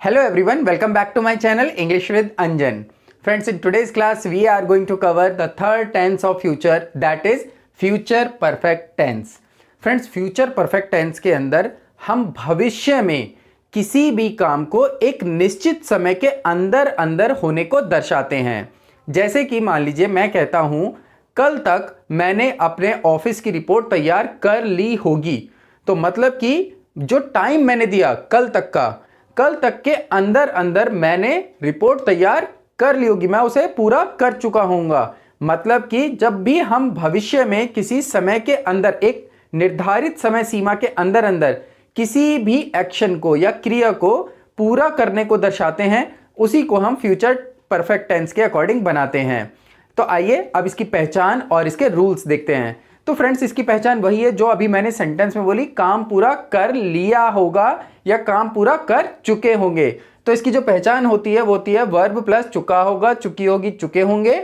Hello everyone, welcome back to my channel English with Anjan. Friends, in today's class we are going to cover the third tense of future, that is future perfect tense. Friends, future perfect tense के अंदर हम भविष्य में किसी भी काम को एक निश्चित समय के अंदर अंदर होने को दर्शाते हैं। जैसे कि मान लीजिए मैं कहता हूं कल तक मैंने अपने ऑफिस की रिपोर्ट तैयार कर ली होगी, तो मतलब कि जो टाइम मैंने दिया कल तक के अंदर अंदर मैंने रिपोर्ट तैयार कर ली होगी, मैं उसे पूरा कर चुका हूँगा। मतलब कि जब भी हम भविष्य में किसी समय के अंदर एक निर्धारित समय सीमा के अंदर अंदर किसी भी एक्शन को या क्रिया को पूरा करने को दर्शाते हैं, उसी को हम फ्यूचर परफेक्ट टेंस के अकॉर्डिंग बनाते हैं। तो आइए अब इसकी पहचान और इसके रूल्स देखते हैं। तो फ्रेंड्स, इसकी पहचान वही है जो अभी मैंने सेंटेंस में बोली, काम पूरा कर लिया होगा या काम पूरा कर चुके होंगे। तो इसकी जो पहचान होती है वो होती है वर्ब प्लस चुका होगा, चुकी होगी, चुके होंगे,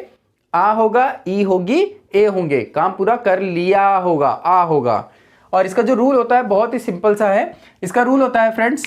आ होगा, ई होगी, ए होंगे, काम पूरा कर लिया होगा, आ होगा। और इसका जो रूल होता है बहुत ही सिंपल सा है। इसका रूल होता है फ्रेंड्स,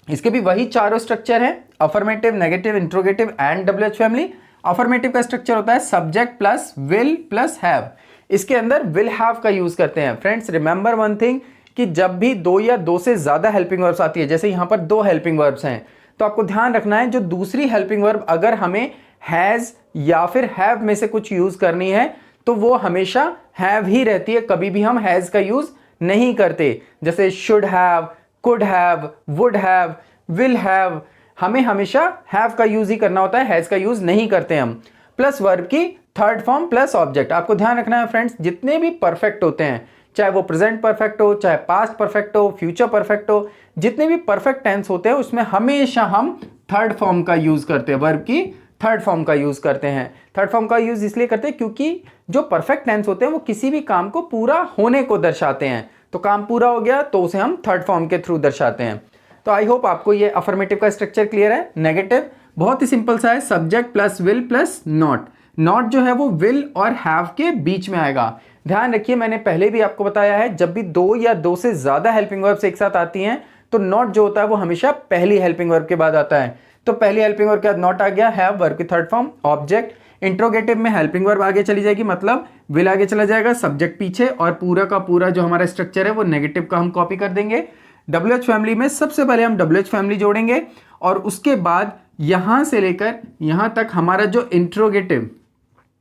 इसके भी वही चारों स्ट्रक्चर है, affirmative, negative, interrogative and WH family. Affirmative का स्ट्रक्चर होता है subject plus will plus have. इसके अंदर विल हैव का यूज करते हैं। फ्रेंड्स, रिमेंबर वन थिंग कि जब भी दो या दो से ज्यादा हेल्पिंग वर्ब्स आती है, जैसे यहां पर दो हेल्पिंग वर्ब्स हैं, तो आपको ध्यान रखना है जो दूसरी हेल्पिंग वर्ब अगर हमें हैज या फिर हैव में से कुछ यूज करनी है तो वो हमेशा हैव ही रहती है, कभी भी हम हैज का यूज नहीं करते। जैसे should have, could have, would have, will have, हमें हमेशा हैव का यूज ही करना होता है, हैज का यूज नहीं करते हम। प्लस वर्ब की थर्ड फॉर्म प्लस ऑब्जेक्ट। आपको ध्यान रखना है फ्रेंड्स, जितने भी परफेक्ट होते हैं, चाहे वो प्रेजेंट परफेक्ट हो, चाहे पास्ट परफेक्ट हो, फ्यूचर परफेक्ट हो, जितने भी परफेक्ट टेंस होते हैं उसमें हमेशा हम थर्ड फॉर्म का यूज करते हैं, वर्ब की थर्ड फॉर्म का यूज करते हैं। थर्ड फॉर्म का यूज इसलिए करते हैं क्योंकि जो परफेक्ट टेंस होते हैं वो किसी भी काम को पूरा होने को दर्शाते हैं। तो काम पूरा हो गया तो उसे हम थर्ड फॉर्म के थ्रू दर्शाते हैं। तो आई होप आपको ये अफर्मेटिव का स्ट्रक्चर क्लियर है। नेगेटिव बहुत ही सिंपल सा है, subject plus will plus not. Not जो है वो विल और हैव के बीच में आएगा। ध्यान रखिए, मैंने पहले भी आपको बताया है, जब भी दो या दो से ज्यादा हेल्पिंग वर्ब्स एक साथ आती हैं तो नॉट जो होता है वो हमेशा पहली हेल्पिंग वर्ब के बाद आता है। तो पहली हेल्पिंग वर्ब के बाद नॉट आ गया, हैव वर्ब की थर्ड फॉर्म, ऑब्जेक्ट। इंट्रोगेटिव में हेल्पिंग वर्ब आगे चली जाएगी, मतलब विल आगे चला जाएगा, सब्जेक्ट पीछे, और पूरा का पूरा जो हमारा स्ट्रक्चर है वो नेगेटिव का हम कॉपी कर देंगे। डब्ल्यूएच फैमिली में सबसे पहले हम डब्ल्यूएच फैमिली जोड़ेंगे और उसके बाद यहां से लेकर यहां तक हमारा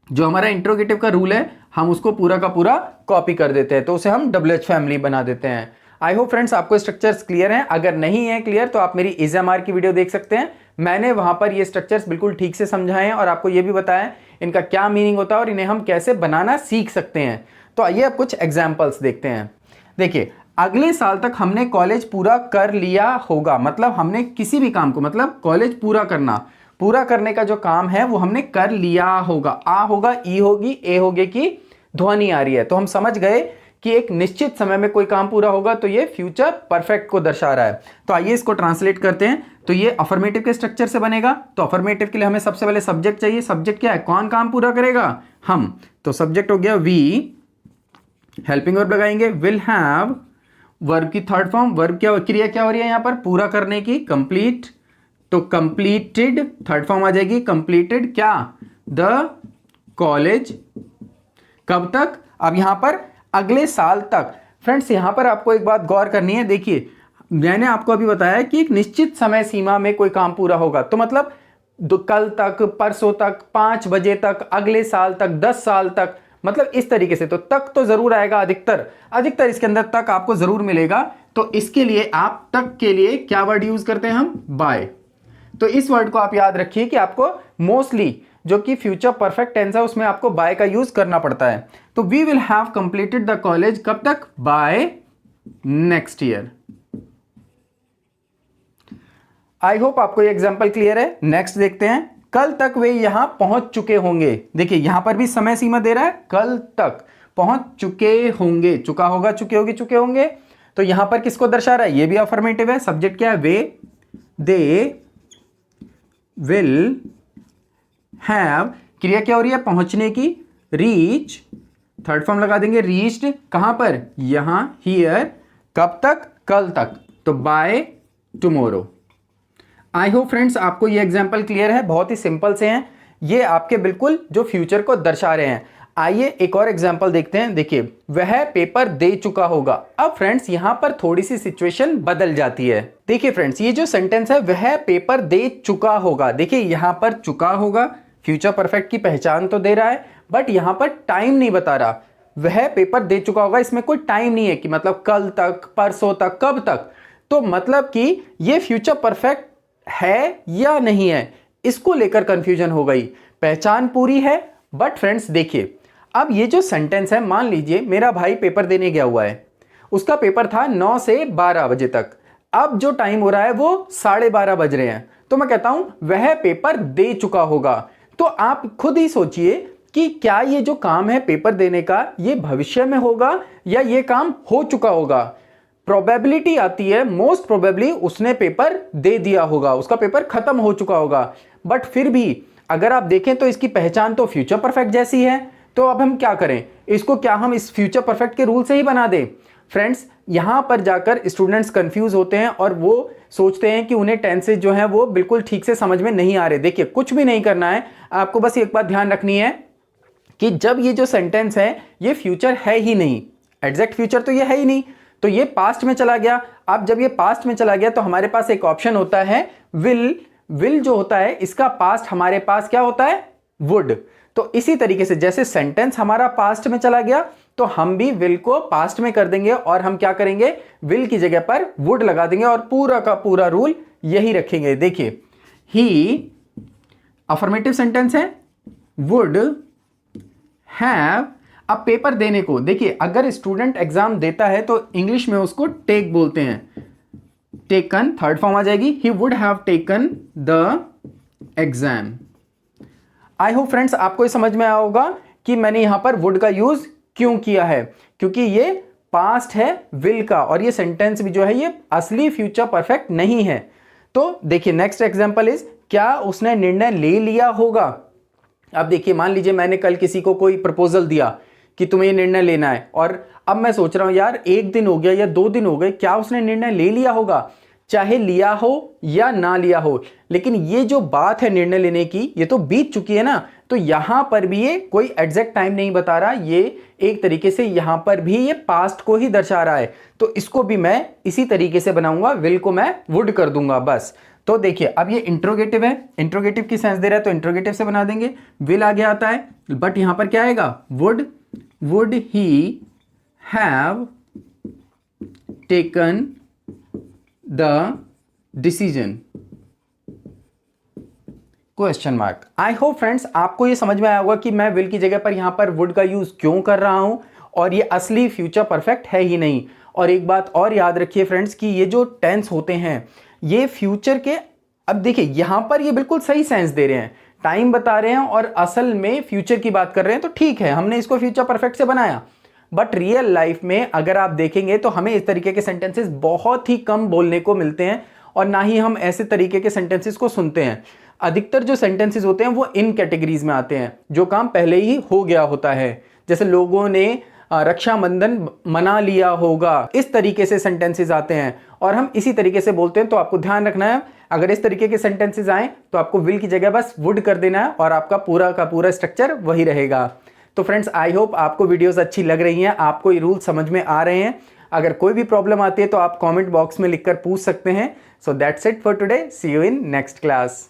जो हमारा इंट्रोगेटिव का रूल है हम उसको पूरा का पूरा कॉपी कर देते हैं, तो उसे हम डब्ल्यूएच फैमिली बना देते हैं। आई होप फ्रेंड्स आपको स्ट्रक्चर्स क्लियर हैं। अगर नहीं है क्लियर तो आप मेरी इज़एमआर की वीडियो देख सकते हैं, मैंने वहां पर ये स्ट्रक्चर्स बिल्कुल ठीक से समझाए हैं और आपको ये भी बताया इनका क्या मीनिंग होता है और इन्हें हम कैसे बनाना सीख सकते हैं। तो आइए अब कुछ एग्जाम्पल्स देखते हैं। देखिए, अगले साल तक हमने कॉलेज पूरा कर लिया होगा, मतलब हमने किसी भी काम को, मतलब कॉलेज पूरा करने का जो काम है वो हमने कर लिया होगा। आ होगा, ई होगी, ए होगी की ध्वनि आ रही है, तो हम समझ गए कि एक निश्चित समय में कोई काम पूरा होगा, तो ये फ्यूचर परफेक्ट को दर्शा रहा है। तो आइए इसको ट्रांसलेट करते हैं। तो ये अफर्मेटिव के स्ट्रक्चर से बनेगा। तो अफर्मेटिव के लिए हमें सबसे पहले सब्जेक्ट चाहिए। सब्जेक्ट क्या है? कौन काम पूरा करेगा? हम। तो सब्जेक्ट हो गया वी, हेल्पिंग वर्ब लगाएंगे विल हैव, वर्ब की थर्ड फॉर्म, वर्ब क्या, क्रिया क्या हो रही है यहां पर? पूरा करने की, कंप्लीट। तो कंप्लीटेड थर्ड फॉर्म आ जाएगी, कंप्लीटेड क्या? The college. कब तक? अब यहां पर अगले साल तक। फ्रेंड्स, यहां पर आपको एक बात गौर करनी है। देखिए, मैंने आपको अभी बताया कि एक निश्चित समय सीमा में कोई काम पूरा होगा, तो मतलब कल तक, परसों तक, 5 बजे तक, अगले साल तक, 10 साल तक, मतलब इस तरीके से। तो तक तो जरूर आएगा, अधिकतर इसके अंदर तक आपको जरूर मिलेगा। तो इसके लिए आप तक के लिए क्या वर्ड यूज करते हैं? हम बाय। तो इस वर्ड को आप याद रखिए कि आपको मोस्टली जो कि फ्यूचर परफेक्ट टेंस है उसमें आपको बाय का यूज करना पड़ता है। तो we will have completed the college कब तक? By next year. I hope आपको ये एग्जांपल क्लियर है। नेक्स्ट देखते हैं, कल तक वे यहां पहुंच चुके होंगे। देखिए, यहां पर भी समय सीमा दे रहा है, कल तक पहुंच चुके होंगे, चुका होगा, चुके होगी, चुके होंगे। तो यहां पर किसको दर्शा रहा है? ये भी अफर्मेटिव है। सब्जेक्ट क्या है? वे, दे विल हैव, क्रिया क्या हो रही है? पहुंचने की, रीच, थर्ड फॉर्म लगा देंगे, रीच्ड, कहां पर? यहां, हियर। कब तक? कल तक। तो by tomorrow. I hope friends आपको ये एग्जाम्पल क्लियर है, बहुत ही सिंपल से हैं ये, आपके बिल्कुल जो फ्यूचर को दर्शा रहे हैं। आइए एक और एग्जाम्पल देखते हैं। देखिए, वह पेपर दे चुका होगा। अब फ्रेंड्स यहां पर थोड़ी सी सिचुएशन बदल जाती है। देखिए फ्रेंड्स, ये जो सेंटेंस है वह पेपर दे चुका होगा, देखिए यहां पर चुका होगा फ्यूचर परफेक्ट की पहचान तो दे रहा है, बट यहां पर टाइम नहीं बता रहा। वह पेपर दे चुका होगा, इसमें कोई टाइम नहीं है कि मतलब कल तक, परसों तक, कब तक। तो मतलब कि ये फ्यूचर परफेक्ट है या नहीं है, इसको लेकर कंफ्यूजन हो गई। पहचान पूरी है, बट फ्रेंड्स देखिए, अब ये जो सेंटेंस है, मान लीजिए मेरा भाई पेपर देने गया हुआ है, उसका पेपर था 9 से 12 बजे तक। अब जो टाइम हो रहा है वो 12:30 बज रहे हैं, तो मैं कहता हूं वह पेपर दे चुका होगा। तो आप खुद ही सोचिए कि क्या ये जो काम है पेपर देने का, ये भविष्य में होगा या ये काम हो चुका होगा। प्रोबेबिलिटी आती है, मोस्ट प्रोबेबली उसने पेपर दे दिया होगा, उसका पेपर खत्म हो चुका होगा। बट फिर भी अगर आप देखें तो इसकी पहचान तो फ्यूचर परफेक्ट जैसी है, तो अब हम क्या करें, इसको क्या हम इस फ्यूचर परफेक्ट के रूल से ही बना दें। फ्रेंड्स यहां पर जाकर स्टूडेंट्स कंफ्यूज होते हैं और वो सोचते हैं कि उन्हें टेंसेज जो है वो बिल्कुल ठीक से समझ में नहीं आ रहे। देखिए, कुछ भी नहीं करना है, आपको बस एक बात ध्यान रखनी है कि जब ये जो सेंटेंस है ये फ्यूचर है ही नहीं, एग्जैक्ट फ्यूचर तो ये है ही नहीं, तो ये पास्ट में चला गया। अब जब ये पास्ट में चला गया तो हमारे पास एक ऑप्शन होता है विल। विल जो होता है इसका पास्ट हमारे पास क्या होता है, वुड। तो इसी तरीके से जैसे सेंटेंस हमारा पास्ट में चला गया, तो हम भी विल को पास्ट में कर देंगे और हम क्या करेंगे, विल की जगह पर वुड लगा देंगे और पूरा का पूरा रूल यही रखेंगे। देखिए, ही अफर्मेटिव सेंटेंस है, वुड हैव। अब पेपर देने को देखिए, अगर स्टूडेंट एग्जाम देता है तो इंग्लिश में उसको टेक बोलते हैं, टेकन थर्ड फॉर्म आ जाएगी, he would have taken the exam. I hope friends आपको ये समझ में आया होगा कि मैंने यहां पर वुड का यूज क्यों किया है, क्योंकि ये पास्ट है विल का, और ये सेंटेंस भी जो है ये असली फ्यूचर परफेक्ट नहीं है। तो देखिए नेक्स्ट एग्जांपल इज, क्या उसने निर्णय ले लिया होगा। अब देखिए, मान लीजिए मैंने कल किसी को कोई प्रपोजल दिया कि तुम्हें ये निर्णय लेना है, और अब मैं सोच रहा हूं यार 1 दिन हो गया या 2 दिन हो गए, क्या उसने निर्णय ले लिया होगा। चाहे लिया हो या ना लिया हो, लेकिन ये जो बात है निर्णय लेने की, ये तो बीत चुकी है ना। तो यहां पर भी ये कोई एग्जैक्ट टाइम नहीं बता रहा, ये एक तरीके से यहां पर भी ये पास्ट को ही दर्शा रहा है। तो इसको भी मैं इसी तरीके से बनाऊंगा, विल को मैं वुड कर दूंगा बस। तो देखिए, अब ये इंट्रोगेटिव है, इंट्रोगेटिव की सेंस दे रहा है तो इंट्रोगेटिव से बना देंगे, विल आगे आता है, बट यहां पर क्या आएगा, would he have taken the decision, question mark. I hope friends आपको ये समझ में आया होगा कि मैं विल की जगह पर यहां पर वुड का यूज क्यों कर रहा हूं, और ये असली फ्यूचर परफेक्ट है ही नहीं। और एक बात और याद रखिए फ्रेंड्स कि ये जो टेंस होते हैं ये फ्यूचर के, अब देखिए यहां पर ये बिल्कुल सही सेंस दे रहे हैं, टाइम बता रहे हैं और असल में फ्यूचर की बात कर रहे हैं, तो ठीक है हमने इसको फ्यूचर परफेक्ट से बनाया। बट रियल लाइफ में अगर आप देखेंगे तो हमें इस तरीके के सेंटेंसेस बहुत ही कम बोलने को मिलते हैं, और ना ही हम ऐसे तरीके के सेंटेंसेस को सुनते हैं। अधिकतर जो सेंटेंसेस होते हैं वो इन कैटेगरीज में आते हैं, जो काम पहले ही हो गया होता है, जैसे लोगों ने रक्षाबंधन मना लिया होगा, इस तरीके से सेंटेंसेस आते हैं और हम इसी तरीके से बोलते हैं। तो आपको ध्यान रखना है, अगर इस तरीके के सेंटेंसेस आए तो आपको विल की जगह बस वुड कर देना है और आपका पूरा का पूरा स्ट्रक्चर वही रहेगा। तो फ्रेंड्स आई होप आपको वीडियोस अच्छी लग रही हैं, आपको ये रूल समझ में आ रहे हैं। अगर कोई भी प्रॉब्लम आती है तो आप कमेंट बॉक्स में लिखकर पूछ सकते हैं। So that's it for today, see you in next class.